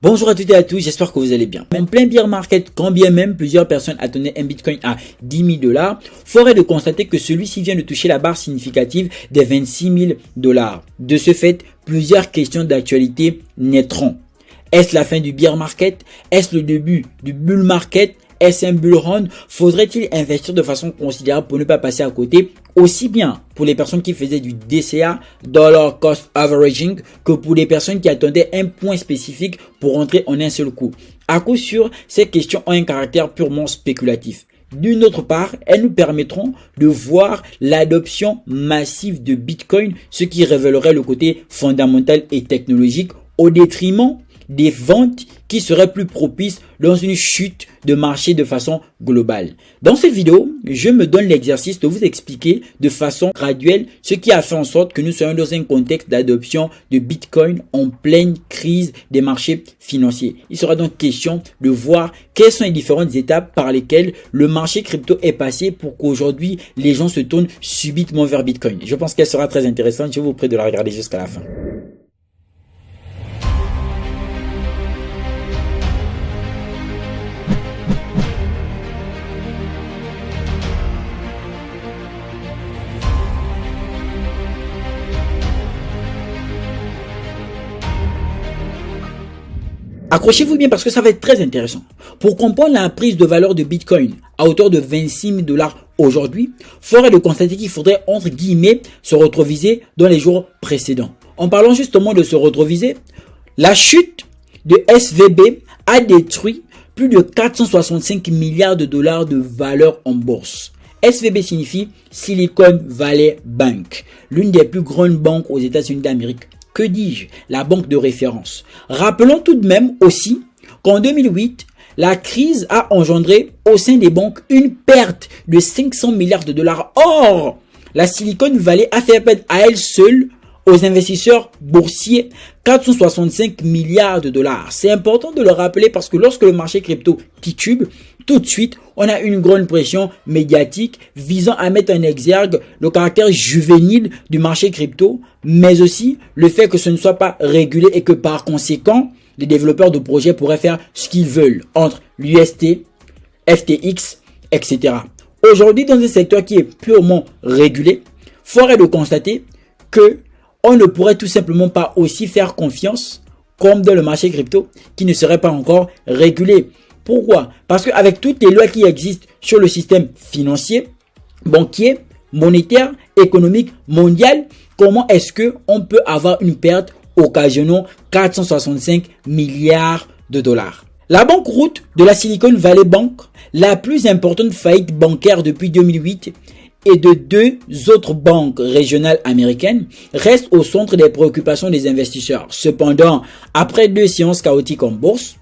Bonjour à toutes et à tous, j'espère que vous allez bien. En plein bear market, quand bien même plusieurs personnes attendaient un bitcoin à 10 000 $, forêt de constater que celui-ci vient de toucher la barre significative des 26 000 $. De ce fait, plusieurs questions d'actualité naîtront. Est-ce la fin du bear market? Est-ce le début du bull market? Est-ce un bull run? Faudrait-il investir de façon considérable pour ne pas passer à côté, aussi bien pour les personnes qui faisaient du DCA, Dollar Cost Averaging, que pour les personnes qui attendaient un point spécifique pour rentrer en un seul coup? À coup sûr, ces questions ont un caractère purement spéculatif. D'une autre part, elles nous permettront de voir l'adoption massive de Bitcoin, ce qui révélerait le côté fondamental et technologique au détriment des ventes qui seraient plus propices dans une chute de marché de façon globale. Dans cette vidéo, je me donne l'exercice de vous expliquer de façon graduelle ce qui a fait en sorte que nous soyons dans un contexte d'adoption de Bitcoin en pleine crise des marchés financiers. Il sera donc question de voir quelles sont les différentes étapes par lesquelles le marché crypto est passé pour qu'aujourd'hui les gens se tournent subitement vers Bitcoin. Je pense qu'elle sera très intéressante. Je vous prie de la regarder jusqu'à la fin. Accrochez-vous bien parce que ça va être très intéressant. Pour comprendre la prise de valeur de Bitcoin à hauteur de 26 000 $ aujourd'hui, forêt de constater qu'il faudrait entre guillemets se retroviser dans les jours précédents. En parlant justement de se retroviser, la chute de SVB a détruit plus de 465 milliards de dollars de valeur en bourse. SVB signifie Silicon Valley Bank, l'une des plus grandes banques aux États-Unis d'Amérique. Que dis-je? La banque de référence. Rappelons tout de même aussi qu'en 2008, la crise a engendré au sein des banques une perte de 500 milliards de dollars. Or, la Silicon Valley a fait appel à elle seule aux investisseurs boursiers 465 milliards de dollars. C'est important de le rappeler parce que lorsque le marché crypto titube, tout de suite, on a une grande pression médiatique visant à mettre en exergue le caractère juvénile du marché crypto, mais aussi le fait que ce ne soit pas régulé et que par conséquent, les développeurs de projets pourraient faire ce qu'ils veulent entre l'UST, FTX, etc. Aujourd'hui, dans un secteur qui est purement régulé, fort est de constater que on ne pourrait tout simplement pas aussi faire confiance comme dans le marché crypto qui ne serait pas encore régulé. Pourquoi? Parce qu'avec toutes les lois qui existent sur le système financier, banquier, monétaire, économique, mondial, comment est-ce qu'on peut avoir une perte occasionnant 465 milliards de dollars? La banqueroute de la Silicon Valley Bank, la plus importante faillite bancaire depuis 2008, et de deux autres banques régionales américaines reste au centre des préoccupations des investisseurs. Cependant, après deux séances chaotiques en bourse,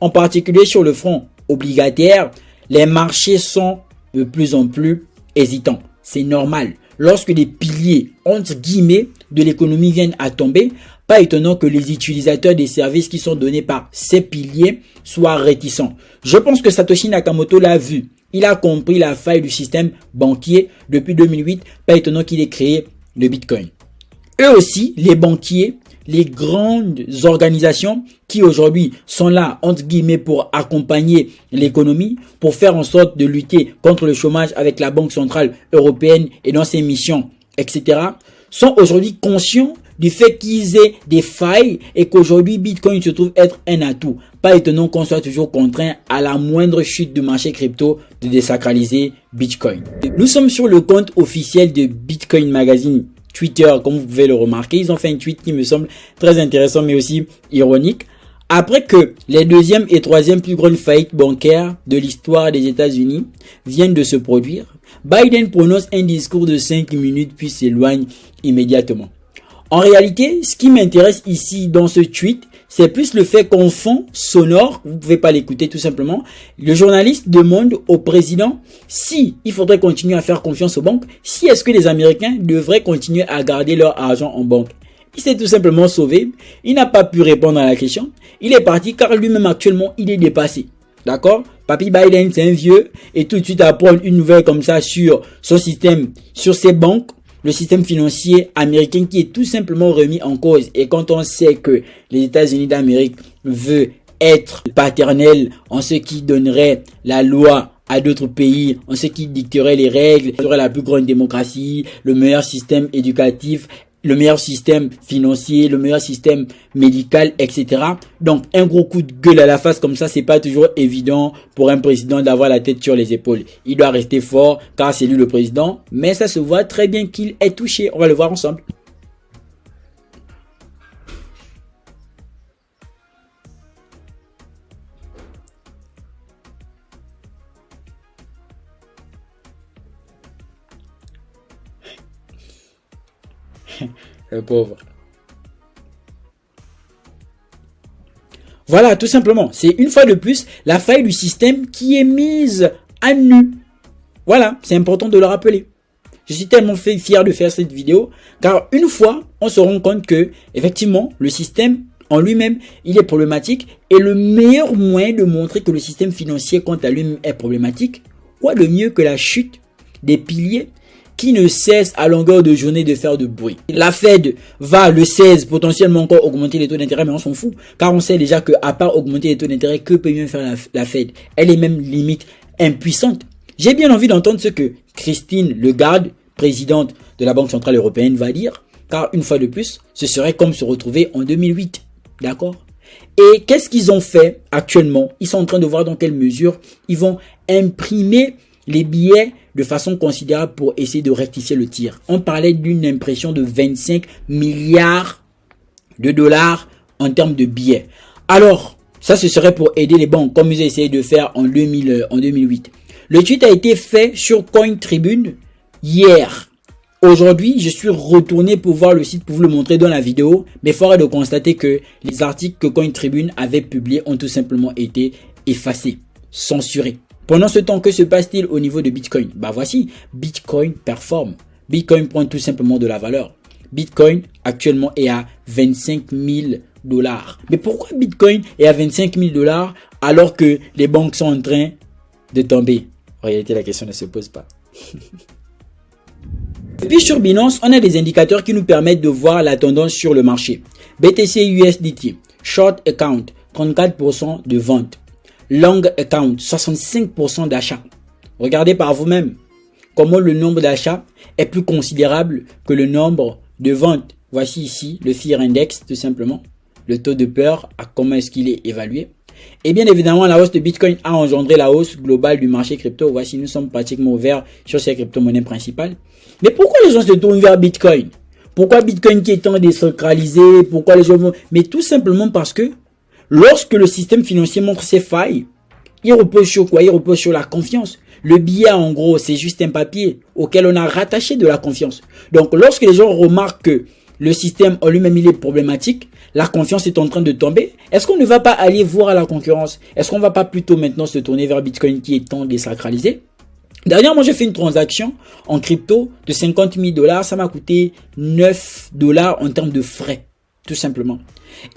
en particulier sur le front obligataire, les marchés sont de plus en plus hésitants. C'est normal. Lorsque les piliers, entre guillemets, de l'économie viennent à tomber, pas étonnant que les utilisateurs des services qui sont donnés par ces piliers soient réticents. Je pense que Satoshi Nakamoto l'a vu. Il a compris la faille du système banquier depuis 2008. Pas étonnant qu'il ait créé le Bitcoin. Eux aussi, les banquiers, les grandes organisations qui aujourd'hui sont là, entre guillemets, pour accompagner l'économie, pour faire en sorte de lutter contre le chômage avec la Banque Centrale Européenne et dans ses missions, etc., sont aujourd'hui conscients du fait qu'ils aient des failles et qu'aujourd'hui Bitcoin se trouve être un atout. Pas étonnant qu'on soit toujours contraint à la moindre chute du marché crypto de désacraliser Bitcoin. Nous sommes sur le compte officiel de Bitcoin Magazine Twitter, comme vous pouvez le remarquer. Ils ont fait un tweet qui me semble très intéressant mais aussi ironique. Après que les deuxième et troisième plus grandes faillites bancaires de l'histoire des États-Unis viennent de se produire, Biden prononce un discours de 5 minutes puis s'éloigne immédiatement. En réalité, ce qui m'intéresse ici dans ce tweet, c'est plus le fait qu'en fond sonore, vous ne pouvez pas l'écouter tout simplement, le journaliste demande au président si il faudrait continuer à faire confiance aux banques, si est-ce que les Américains devraient continuer à garder leur argent en banque. Il s'est tout simplement sauvé, il n'a pas pu répondre à la question, il est parti car lui-même actuellement il est dépassé. D'accord? Papy Biden c'est un vieux et tout de suite apprendre une nouvelle comme ça sur son système, sur ses banques, le système financier américain qui est tout simplement remis en cause. Et quand on sait que les États-Unis d'Amérique veulent être paternel en ce qui donnerait la loi à d'autres pays, en ce qui dicterait les règles, il y aurait la plus grande démocratie, le meilleur système éducatif, le meilleur système financier, le meilleur système médical, etc. Donc, un gros coup de gueule à la face comme ça, c'est pas toujours évident pour un président d'avoir la tête sur les épaules. Il doit rester fort, car c'est lui le président, mais ça se voit très bien qu'il est touché. On va le voir ensemble. Le pauvre. Voilà, tout simplement. C'est une fois de plus la faille du système qui est mise à nu. Voilà, c'est important de le rappeler. Je suis tellement fier de faire cette vidéo, car une fois, on se rend compte que, effectivement, le système en lui-même, il est problématique, et le meilleur moyen de montrer que le système financier, quant à lui-même, est problématique, quoi de mieux que la chute des piliers qui ne cesse à longueur de journée de faire de bruit. La Fed va le 16 potentiellement encore augmenter les taux d'intérêt, mais on s'en fout, car on sait déjà que à part augmenter les taux d'intérêt, que peut bien faire la Fed? Elle est même limite impuissante. J'ai bien envie d'entendre ce que Christine Lagarde, présidente de la Banque Centrale Européenne, va dire, car une fois de plus, ce serait comme se retrouver en 2008. D'accord? Et qu'est-ce qu'ils ont fait actuellement? Ils sont en train de voir dans quelle mesure ils vont imprimer les billets de façon considérable pour essayer de rectifier le tir. On parlait d'une impression de 25 milliards de dollars en termes de billets. Alors, ça ce serait pour aider les banques, comme ils ont essayé de faire en 2008. Le tweet a été fait sur CoinTribune hier. Aujourd'hui, je suis retourné pour voir le site pour vous le montrer dans la vidéo, mais fort est de constater que les articles que CoinTribune avait publiés ont tout simplement été effacés, censurés. Pendant ce temps, que se passe-t-il au niveau de Bitcoin? Bah voici, Bitcoin performe. Bitcoin prend tout simplement de la valeur. Bitcoin actuellement est à 25 000 dollars. Mais pourquoi Bitcoin est à 25 000 dollars alors que les banques sont en train de tomber? En réalité, la question ne se pose pas. Et puis sur Binance, on a des indicateurs qui nous permettent de voir la tendance sur le marché. BTC USDT, Short Account, 34% de vente. Long Account, 65% d'achat. Regardez par vous-même comment le nombre d'achats est plus considérable que le nombre de ventes. Voici ici le Fear Index, tout simplement. Le taux de peur, à comment est-ce qu'il est évalué. Et bien évidemment, la hausse de Bitcoin a engendré la hausse globale du marché crypto. Voici, nous sommes pratiquement ouverts sur ces crypto-monnaies principales. Mais pourquoi les gens se tournent vers Bitcoin? Pourquoi Bitcoin qui est tant décentralisé? Pourquoi les gens vont... Mais tout simplement parce que lorsque le système financier montre ses failles, il repose sur quoi? Il repose sur la confiance. Le billet, en gros, c'est juste un papier auquel on a rattaché de la confiance. Donc, lorsque les gens remarquent que le système en lui-même, il est problématique, la confiance est en train de tomber, est-ce qu'on ne va pas aller voir la concurrence? Est-ce qu'on ne va pas plutôt maintenant se tourner vers Bitcoin qui est tant désacralisé? Dernièrement, j'ai fait une transaction en crypto de 50 000 dollars. Ça m'a coûté 9 dollars en termes de frais, tout simplement.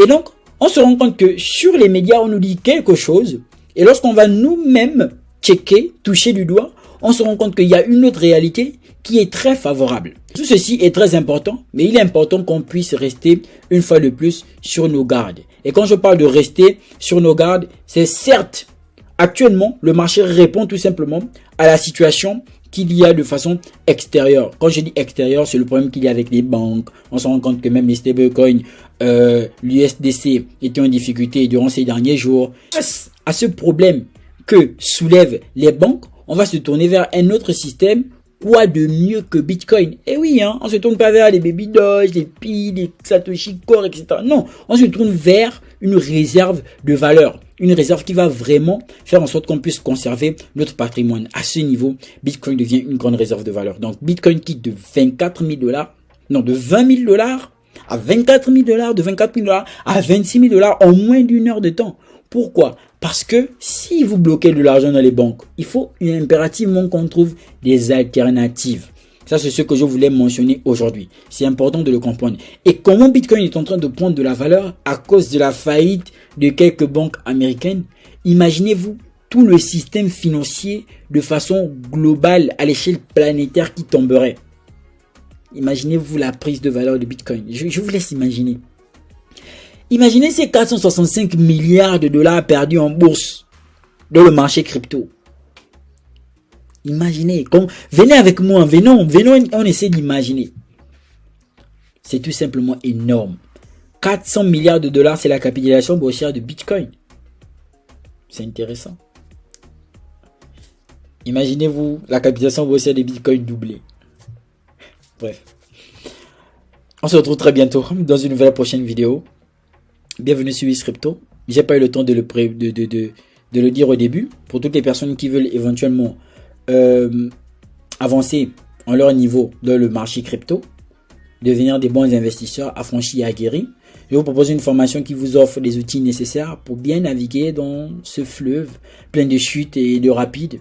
Et donc, on se rend compte que sur les médias, on nous dit quelque chose. Et lorsqu'on va nous-mêmes checker, toucher du doigt, on se rend compte qu'il y a une autre réalité qui est très favorable. Tout ceci est très important, mais il est important qu'on puisse rester une fois de plus sur nos gardes. Et quand je parle de rester sur nos gardes, c'est certes, actuellement, le marché répond tout simplement à la situation qu'il y a de façon extérieure. Quand je dis extérieure, c'est le problème qu'il y a avec les banques. On se rend compte que même les stablecoins, l'USDC était en difficulté durant ces derniers jours. Face à ce problème que soulèvent les banques, on va se tourner vers un autre système. Quoi de mieux que Bitcoin? Eh oui, hein, on se tourne pas vers les Baby Doge, les Pi, les Satoshi Core, etc. Non, on se tourne vers une réserve de valeur. Une réserve qui va vraiment faire en sorte qu'on puisse conserver notre patrimoine. À ce niveau, Bitcoin devient une grande réserve de valeur. Donc, Bitcoin quitte de 24 000 dollars, non, de 20 000 dollars à 24 000 dollars, de 24 000 dollars à 26 000 dollars en moins d'une heure de temps. Pourquoi? Parce que si vous bloquez de l'argent dans les banques, il faut impérativement qu'on trouve des alternatives. Ça, c'est ce que je voulais mentionner aujourd'hui. C'est important de le comprendre. Et comment Bitcoin est en train de prendre de la valeur à cause de la faillite de quelques banques américaines? Imaginez-vous tout le système financier de façon globale à l'échelle planétaire qui tomberait. Imaginez-vous la prise de valeur de Bitcoin. Je vous laisse imaginer. Imaginez ces 465 milliards de dollars perdus en bourse dans le marché crypto. Imaginez, venez avec moi, venons, on essaie d'imaginer. C'est tout simplement énorme. 400 milliards de dollars, c'est la capitalisation boursière de Bitcoin. C'est intéressant. Imaginez-vous la capitalisation boursière de Bitcoin doublée. Bref. On se retrouve très bientôt dans une nouvelle prochaine vidéo. Bienvenue sur Crypto. J'ai pas eu le temps de le dire au début. Pour toutes les personnes qui veulent éventuellement avancer en leur niveau dans le marché crypto, devenir des bons investisseurs affranchis et aguerris, je vous propose une formation qui vous offre les outils nécessaires pour bien naviguer dans ce fleuve plein de chutes et de rapides.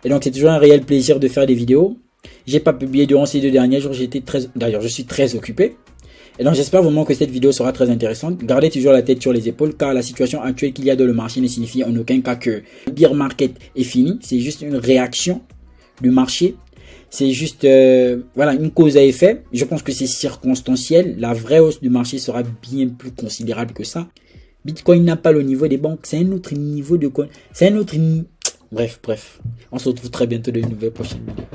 Et donc c'est toujours un réel plaisir de faire des vidéos. J'ai pas publié durant ces 2 derniers jours, d'ailleurs je suis très occupé. Et donc j'espère vraiment que cette vidéo sera très intéressante. Gardez toujours la tête sur les épaules, car la situation actuelle qu'il y a dans le marché ne signifie en aucun cas que le bear market est fini. C'est juste une réaction du marché. C'est juste voilà, une cause à effet. Je pense que c'est circonstanciel. La vraie hausse du marché sera bien plus considérable que ça. Bitcoin n'a pas le niveau des banques. C'est un autre niveau de coin. C'est un autre... Bref. On se retrouve très bientôt dans une nouvelle prochaine vidéo.